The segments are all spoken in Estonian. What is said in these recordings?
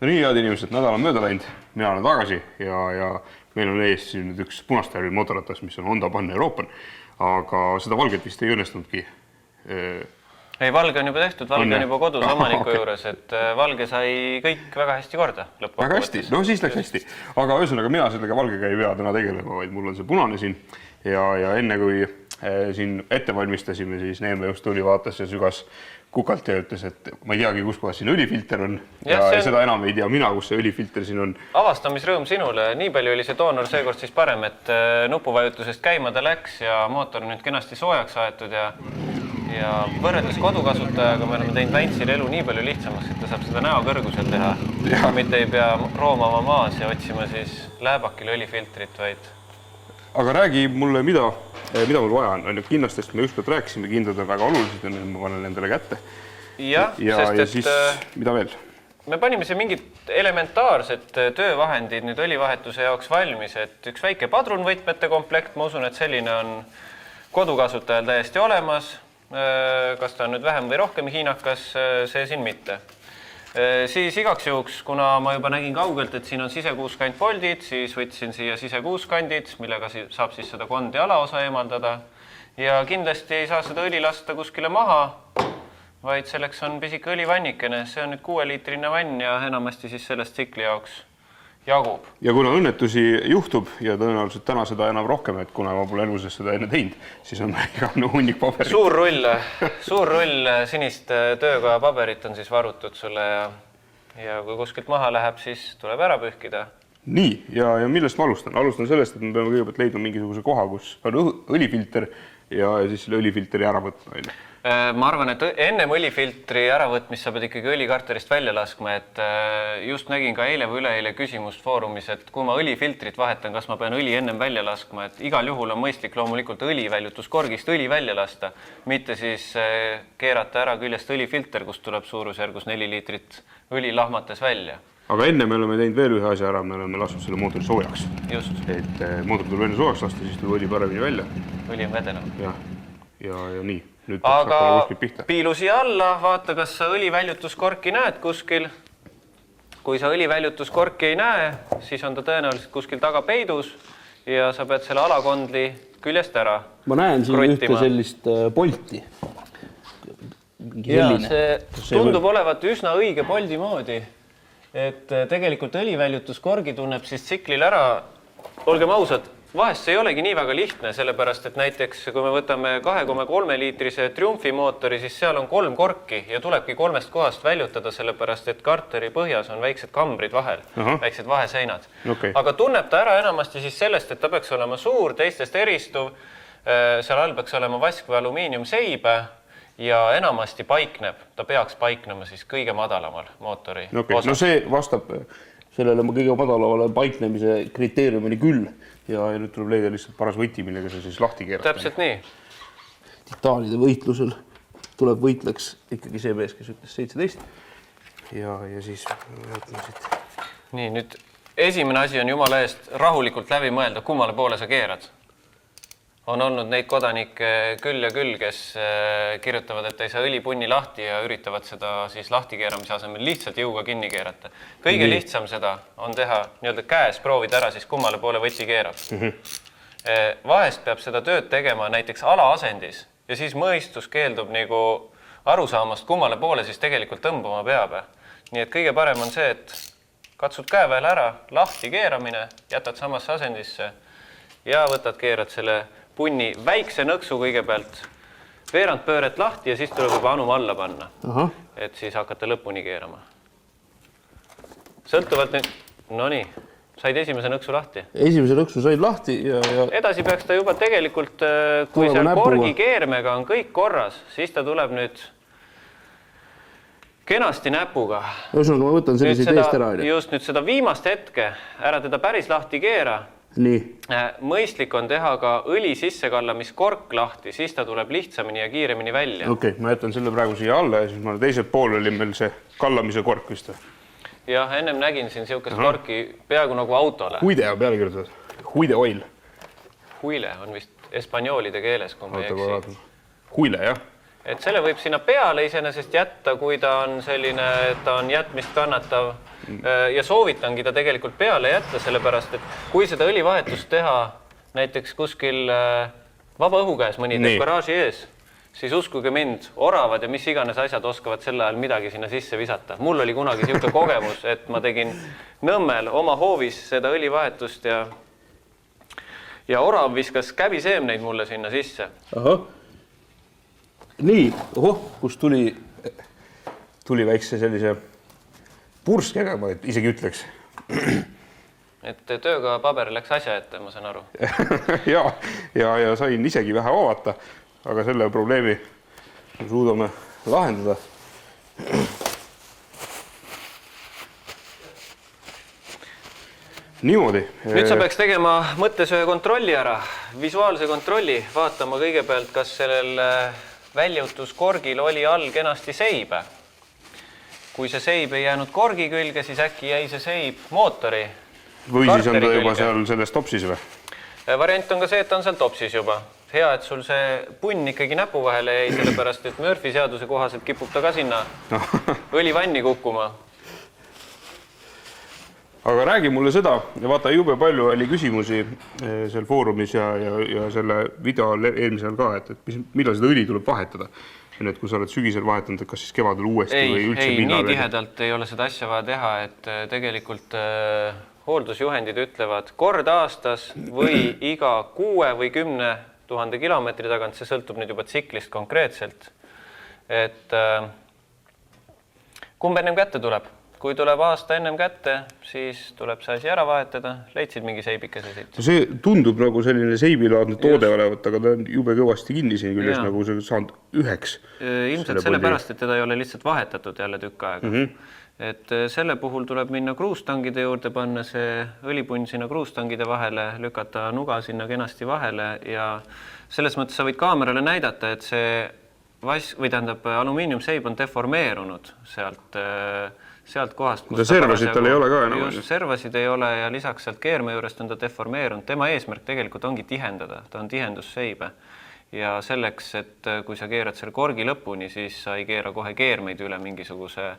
No nii, head inimesed, nädal on mööda läinud, mina olen tagasi ja meil on ees siin nüüd üks punastärvi motoratas, mis on Honda Pan Euroopan, aga seda valget vist ei õnnestunudki. Ei, valge on juba tehtud, valge on juba kodus omaniku juures, et valge sai kõik väga hästi korda. Väga hästi, no siis läks hästi. Aga ühesõnaga mina sellega valgega ei pea täna tegelema, vaid mul on see punane siin ja enne kui siin ette valmistasime, siis Neeme just tuli vaatas ja sügas kukalt ja ütles, et ma ei teagi, kus kohas siin õlifilter on ja seda enam ei tea mina, kus see õlifilter siin on. Avastamisrõõm sinule. Nii palju oli see doonor seekord siis parem, et nupuvajutusest käima ta läks ja mootor nüüd kenasti soojaks aetud ja võrreldes kodukasutajaga me oleme teinud Väntsile elu nii palju lihtsamaks, et ta saab seda näo kõrgusel teha. Mitte ei pea roomama maas ja otsima siis lääbakil õlifiltrit, vaid... Aga räägi mulle, mida mul vaja on. Kinnastest me ükskord rääkisime, kindlad on väga olulised ja ma panen nendele kätte. Ja siis, mida veel? Me panime see mingid elementaarsed töövahendid nüüd õlivahetuse jaoks valmis, et üks väike padrunvõtmete komplekt, ma usun, et selline on kodukasutajal täiesti olemas. Kas ta on nüüd vähem või rohkem hiinakas, see siin mitte. Siis igaks juhuks, kuna ma juba nägin kaugelt, et siin on sisekuuskand poldid, siis võtsin siia sisekuuskandid, millega saab siis seda kondi alaosa eemaldada. Ja kindlasti ei saa seda õli lasta kuskile maha, vaid selleks on pisike õlivannikene. See on nüüd 6-liitrine vann ja enamasti siis sellest tsikli jaoks jagub. Ja kuna õnnetusi juhtub ja tõenäoliselt täna seda enam rohkem, et kuna ma pole eluses seda enne teinud, siis on igavene hunnik paberit. Suur rull sinist töökoja paberit on siis varutud sulle ja kui kuskilt maha läheb, siis tuleb ära pühkida. Nii, ja millest ma alustan? Alustan sellest, et me peame kõigepealt leidma mingisuguse koha, kus on õlifilter ja siis selle õlifilteri ära võtma. Ma arvan, et enne õlifiltri äravõtmist sa pead ikkagi õlikarterist välja laskma, et just nägin ka eile või üleeile küsimust foorumis, et kui ma õlifiltrit vahetan, kas ma pean õli ennem välja laskma, et igal juhul on mõistlik loomulikult õliväljutuskorgist õli välja lasta, mitte siis keerata ära küljest õlifilter, kus tuleb suurusjärgus 4 liitrit õli lahmates välja. Aga enne me oleme teinud veel ühe asja ära, me oleme lasknud selle mootori soojaks. Just. Et mootor tuleb enne soojaks lasta, siis tuleb õli paremini välja. Õli on vedenev. Ja nii. Aga piilu siia alla, vaata, kas sa õliväljutuskorki näed kuskil. Kui sa õliväljutuskorki ei näe, siis on ta tõenäoliselt kuskil taga peidus ja sa pead selle alakondli küljest ära. Ma näen siin ühte sellist polti. Ja see tundub olevat üsna õige poldi moodi. Et tegelikult õliväljutuskorgi tunneb siis tsiklil ära. Olgem ausad, vahest see ei olegi nii väga lihtne, sellepärast, et näiteks kui me võtame 2,3 liitrise Triumfi mootori, siis seal on 3 korki ja tulebki 3 kohast väljutada, sellepärast, et karteri põhjas on väiksed kambrid vahel, väiksed vaheseinad. Okay. Aga tunneb ta ära enamasti siis sellest, et ta peaks olema suur, teistest eristuv, seal all peaks olema vask või alumiiniumseibe ja enamasti paikneb, ta peaks paiknema siis kõige madalamal mootori osas. No see vastab sellele kõige madalavale paiknemise kriteeriumini küll. Ja nüüd tuleb leida lihtsalt paras võti, millega see siis lahti keerata. Täpselt nii. Titaanide võitlusel tuleb võitleks ikkagi see mees, kes ütles 17. Ja siis võtmasid. Nii, nüüd esimene asi on jumala eest rahulikult läbi mõelda, kummale poole sa keerad. On olnud neid kodanikke küll ja küll, kes kirjutavad, et ei saa õlipunni lahti ja üritavad seda siis lahti keeramise asemel lihtsalt jõuga kinni keerata. Kõige lihtsam seda on teha nii-öelda käes, proovida ära siis kummale poole võti keerab. Vahest peab seda tööd tegema näiteks alaasendis ja siis mõistus keeldub nagu arusaamast kummale poole siis tegelikult tõmbama peab. Nii et kõige parem on see, et katsud käe veel ära, lahti keeramine, jätad samasse asendisse ja võtad keerad selle punni väikse nõksu kõigepealt, veerand pööret lahti ja siis tuleb juba anum alla panna, et siis hakata lõpuni keerama. Sõltuvalt nüüd, no nii, said esimese nõksu lahti? Esimese nõksu said lahti ja... Edasi peaks ta juba tegelikult, kui seal korgi keermega on kõik korras, siis ta tuleb nüüd kenasti näpuga. Ühesõnaga, ma võtan selliseid teist ära. Just nüüd seda viimast hetke, ära teda päris lahti keera. Nii. Mõistlik on teha ka õli sissekallamiskork lahti, siis ta tuleb lihtsamini ja kiiremini välja. Okei, ma jätan selle praegu siia alla ja siis ma teisel pool oli meil see kallamise kork vist. Jah, ennem nägin siin siukest korki peaaegu nagu autole. Huide on peale kirjutatud. Huide oil. Huile on vist espanjoolide keeles, kui ma ei eksi. Huile, jah. et selle võib sinna peale iseenesest jätta, kui ta on selline, et ta on jätmist kannatav ja soovitangi ta tegelikult peale jätta, sellepärast, et kui seda õlivahetust teha näiteks kuskil vaba õhu käes, mõni teeb garaaži ees, siis uskuge mind, oravad ja mis iganes asjad oskavad sel ajal midagi sinna sisse visata. Mul oli kunagi siuke kogemus, et ma tegin Nõmmel oma hoovis seda õlivahetust ja orav viskas käbiseemneid mulle sinna sisse. Ahah. Nii, kus tuli väikse sellise purskega, ma isegi ütleks. Et tööga paber läks asja ette, ma saan aru. ja sain isegi vähe avata. Aga selle probleemi suudame lahendada. Niimoodi. Nüüd sa peaks tegema mõttesöö kontrolli ära, visuaalse kontrolli, vaatama kõigepealt, kas sellel väljutuskorgil oli all kenasti seibe. Kui see seib ei jäänud korgi külge, siis äkki jäi see seib mootori. Või siis on ta juba seal selles topsis või? Variant on ka see, et ta on seal topsis juba. Hea, et sul see punn ikkagi näpu vahele jäi, sellepärast, et Murphy seaduse kohaselt kipub ta ka sinna õlivanni kukkuma. Aga räägi mulle seda, ja vaata jube palju oli küsimusi seal foorumis ja selle video eelmisel ka, et millal seda õli tuleb vahetada. Ja nüüd, kui sa oled sügisel vahetanud, et kas siis kevadel uuesti või üldse nii tihedalt ei ole seda asja vaja teha, et tegelikult hooldusjuhendid ütlevad kord aastas või iga 6 või 10 000 kilomeetri tagant, see sõltub nüüd juba tsiklist konkreetselt, et kumb ennem kätte tuleb. Kui tuleb aasta ennem kätte, siis tuleb see asi ära vahetada. Leidsid mingi seibikese siit? See tundub nagu selline seibilaadne toode olevat, aga ta on jube kõvasti kinni siin küljes, nagu see saanud üheks. Ilmselt sellepärast, et teda ei ole lihtsalt vahetatud jälle tükk aega. Et selle puhul tuleb minna kruustangide juurde, panna see õlipunn sinna kruustangide vahele, lükata nuga sinna kenasti vahele ja selles mõttes sa võid kaamerale näidata, et see alumiiniumseib on deformeerunud sealt kohast. Servasid tal ei ole ka enam. Just, servasid ei ole ja lisaks sealt keerme juurest on ta deformeerunud. Tema eesmärk tegelikult ongi tihendada, ta on tihendusseibe. Ja selleks, et kui sa keerad selle korgi lõpuni, siis sa ei keera kohe keermeid üle mingisuguse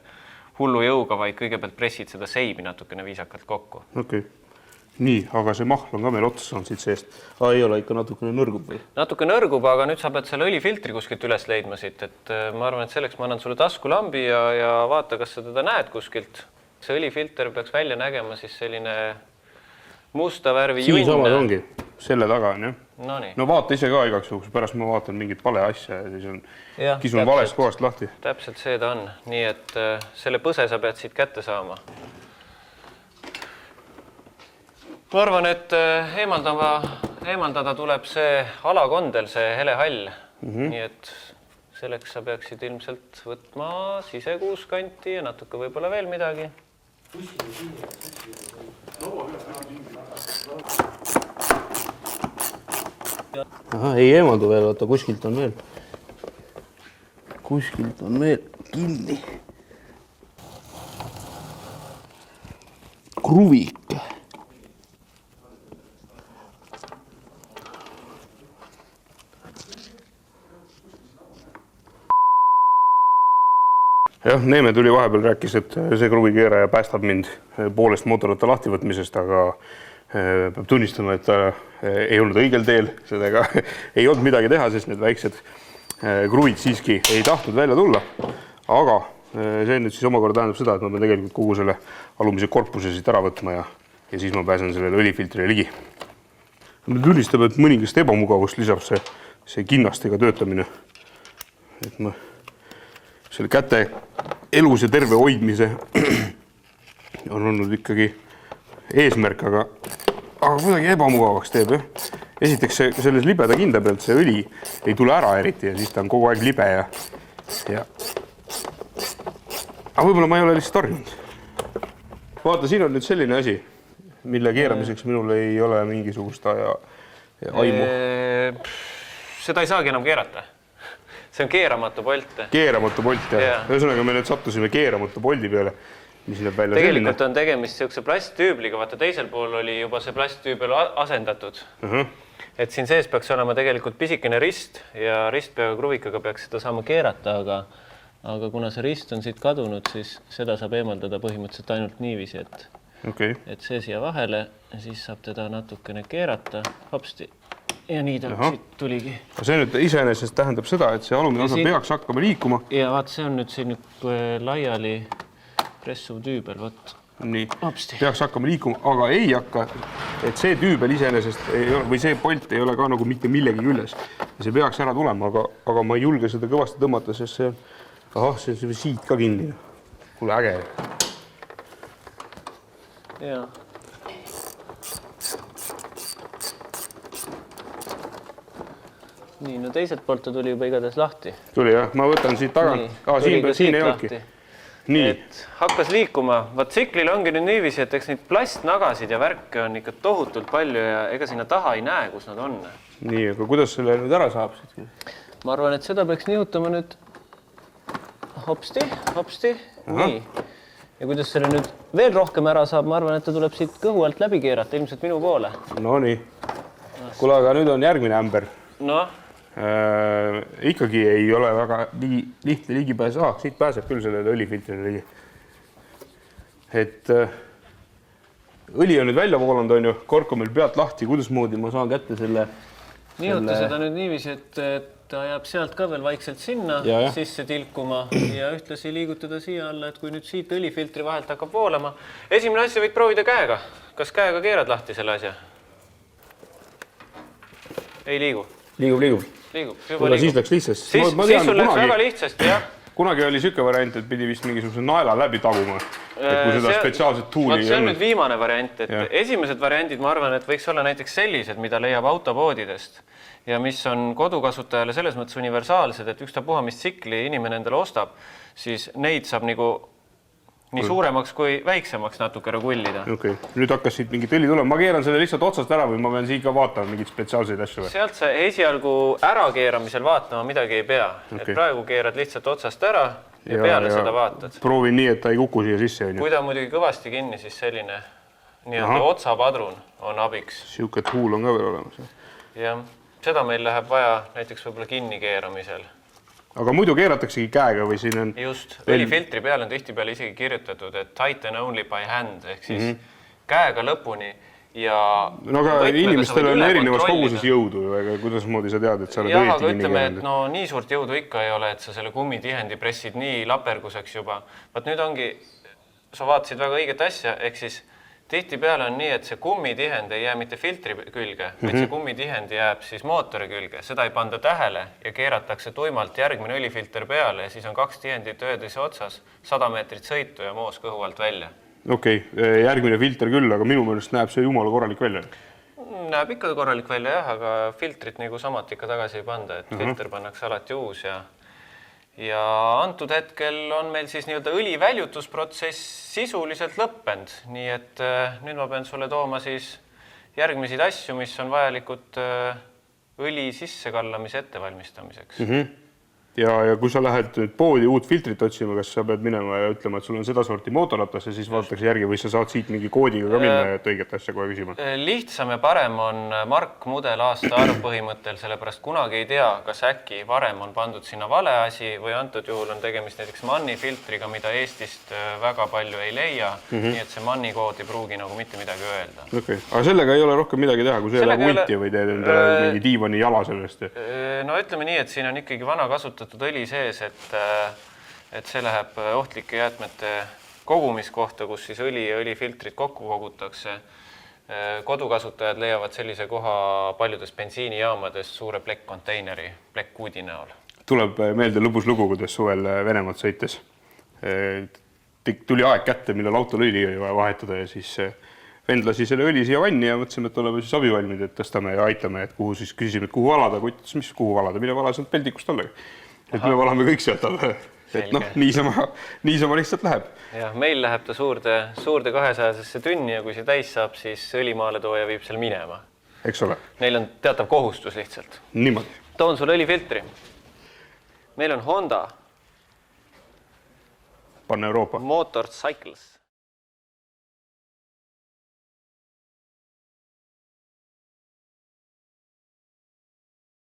hullu jõuga, vaid kõigepealt pressid seda seibi natukene viisakalt kokku. Okei. Nii, aga see mahl on ka meil otsas on siit seest. Ei ole ikka natukene nõrgub või? Natuke nõrgub, aga nüüd sa pead selle õlifiltri kuskilt üles leidma siit. Et ma arvan, et selleks ma annan sulle taskulambi ja vaata, kas sa teda näed kuskilt. See õlifilter peaks välja nägema siis selline musta värvi junne. Siin samad ongi, selle taga on, jah? No vaata ise ka igaks juhuks, pärast ma vaatan mingit vale asja ja siis on kisun valest kohast lahti. Täpselt see ta on, nii et selle põse sa pead siit kätte saama. Ma arvan, et eemaldada tuleb see alakondel, see hele hall. Nii et selleks sa peaksid ilmselt võtma sisekuuskanti ja natuke võib-olla veel midagi. Ei eemaldu veel, vaata, kuskilt on veel. Kuskilt on veel kinni. Kruvik. Jah, Neeme tuli vahepeal rääkis, et see kruvikeeraja päästab mind poolest mootorrata lahtivõtmisest, aga peab tunnistama, et ta ei olnud õigel teel, sedega ei olnud midagi teha, sest need väiksed kruvid siiski ei tahtnud välja tulla. Aga see nüüd siis omakorda tähendab seda, et ma pean tegelikult kogu selle alumise korpuse siit ära võtma ja siis ma pääsen sellele õlifiltrile ligi. Ma tunnistab, et mõningast ebamugavust lisab see kinnastega töötamine. Et ma selle käte elus ja terve hoidmise on olnud ikkagi eesmärk, aga kuidagi ebamugavaks teeb. Esiteks selles libeda kinde pealt see õli ei tule ära eriti ja siis ta on kogu aeg libe ja aga võib-olla ma ei ole lihtsalt harjunud. Vaata, siin on nüüd selline asi, mille keeramiseks minul ei ole mingisugust aimu. Seda ei saagi enam keerata. See on keeramatu polt. Keeramatu polt, jah. Ühesõnaga me nüüd sattusime keeramatu poldi peale, mis näeb välja tegelikult selline. On tegemist sellise plasttüübliga, vaata teisel pool oli juba see plasttüübel asendatud. et siin sees peaks olema tegelikult pisikene rist ja ristpeaga kruvikaga peaks seda saama keerata, aga kuna see rist on siit kadunud, siis seda saab eemaldada põhimõtteliselt ainult niiviisi, et see siia vahele ja siis saab teda natukene keerata, hopsti. Ja nii ta siit tuligi. See nüüd iseenesest tähendab seda, et see alumine osa peaks hakkama liikuma. Ja vaat, see on nüüd siin laiali pressuv tüübel, võt. Nii, peaks hakkama liikuma, aga ei hakka, et see tüübel iseenesest või see polt ei ole ka nagu mitte millegi küljes. See peaks ära tulema, aga ma ei julge seda kõvasti tõmmata, sest see on siit ka kinni. Kuule äge. Jaa. Nii, no teiselt poolt ta tuli juba igatahes lahti. Tuli jah, ma võtan siit tagant. Siin ei olnudki. Nii. Et hakkas liikuma. Vaat tsiklil ongi nüüd niiviisi, et eks neid plastnagasid ja värke on ikka tohutult palju ja ega sinna taha ei näe, kus nad on. Nii, aga kuidas selle nüüd ära saab? Ma arvan, et seda peaks nihutama nüüd hopsti. Nii. Ja kuidas selle nüüd veel rohkem ära saab, ma arvan, et ta tuleb siit kõhu alt läbi keerata, ilmselt minu poole. No nii. Kuule, aga nüüd on järgmine ämber. No. Ikkagi ei ole väga lihtne ligipääs. Siit pääseb küll selle õlifiltrile ligi. Et õli on nüüd välja voolanud, on ju, kork on meil pealt lahti. Kuidas moodi ma saan kätte selle... Nihuta seda nüüd niiviisi, et ta jääb sealt ka veel vaikselt sinna sisse tilkuma ja ühtlasi liigutada siia alla, et kui nüüd siit õlifiltri vahelt hakkab voolama. Esimene asja võid proovida käega. Kas käega keerad lahti selle asja? Ei liigu. Liigub. Juba siis läks lihtsasti. Siis sul läks väga lihtsasti, jah. Kunagi oli siuke variant, et pidi vist mingisuguse naela läbi taguma. Et kui seda spetsiaalset tuuli see on nüüd viimane variant, et esimesed variandid, ma arvan, et võiks olla näiteks sellised, mida leiab autopoodidest ja mis on kodukasutajale selles mõttes universaalsed, et ükstapuha mis tsikli inimene endale ostab, siis neid saab nii suuremaks kui väiksemaks natuke ragullida. Okay. Nüüd hakkas siit mingit õli tulema. Ma keeran selle lihtsalt otsast ära või ma pean siin ka vaatama mingid spetsiaalseid asju? Sealt sa esialgu ärakeeramisel vaatama midagi ei pea. Et praegu keerad lihtsalt otsast ära ja peale seda vaatad. Proovin nii, et ta ei kuku siia sisse. Kui ta muidugi kõvasti kinni, siis selline nii-öelda otsapadrun on abiks. Siuke huul on ka veel olemas. Jah, seda meil läheb vaja näiteks võib-olla kinni keeramisel. Aga muidu keerataksegi käega või siin on... Just, õlifiltri peal on tihtipeale isegi kirjutatud, et tighten only by hand, ehk siis käega lõpuni ja... No aga inimestel on erinevas koguses jõudu, aga kuidas moodi sa tead, et sa oled õieti kinni ütleme, et no nii suurt jõudu ikka ei ole, et sa selle kummitihendi pressid nii laperguseks juba. Vaat nüüd ongi, sa vaatasid väga õiget asja, ehk siis tihtipeale on nii, et see kummitihend ei jää mitte filtri külge, vaid see kummitihend jääb siis mootori külge. Seda ei panda tähele ja keeratakse tuimalt järgmine õlifilter peale ja siis on 2 tihendit üheteise otsas, 100 meetrit sõitu ja moos kõhu alt välja. Okei, järgmine filter küll, aga minu mõelest näeb see jumala korralik välja. Näeb ikka korralik välja, jah, aga filtrit nagu samat ikka tagasi ei panda, et filter pannakse alati uus ja antud hetkel on meil siis nii-öelda õli väljutusprotsess sisuliselt lõppend, nii et nüüd ma pean sulle tooma siis järgmiseid asju, mis on vajalikud õli sissekallamise ettevalmistamiseks. Ja kui sa lähed nüüd poodi uut filtrit otsima, kas sa pead minema ja ütlema, et sul on seda sorti mootorratas ja siis vaadatakse järgi või sa saad siit mingi koodiga ka minna, et õiget asja kohe küsima? Lihtsam ja parem on mark, mudel, aasta arv põhimõttel, sellepärast kunagi ei tea, kas äkki varem on pandud sinna vale asi või antud juhul on tegemist näiteks manni filtriga, mida Eestist väga palju ei leia, nii et see manni kood ei pruugi nagu mitte midagi öelda. Okay. Aga sellega ei ole rohkem midagi teha, kui see läheb ulti või teed endale mingi diivani jala sellest? No ütleme nii, et siin on ikkagi vana kasutatud õli sees, et see läheb ohtlike jäätmete kogumiskohta, kus siis õli ja õlifiltrid kokku kogutakse. Kodukasutajad leiavad sellise koha paljudes bensiinijaamades suure plekk-konteineri, plekk-kuudi näol. Tuleb meelde lõbus lugu, kuidas suvel Venemaad sõites. Tuli aeg kätte, millal autol õli oli vaja vahetada ja siis vend lasi selle õli siia vanni ja mõtlesime, et oleme siis abivalmid, et tõstame ja aitame, et kuhu siis küsisime, et kuhu valada. Kuid ütles, mis kuhu valada, mille vala sealt peldikust alla. Et me valame kõik sealt alla. Et noh, niisama lihtsalt läheb. Ja, meil läheb ta suurde 200-sesse tünni ja kui see täis saab, siis õlimaaletooja viib seal minema. Eks ole. Neil on teatav kohustus lihtsalt. Niimoodi. Toon sulle õlifiltri. Meil on Honda. Panna Euroopa. Motorcycles.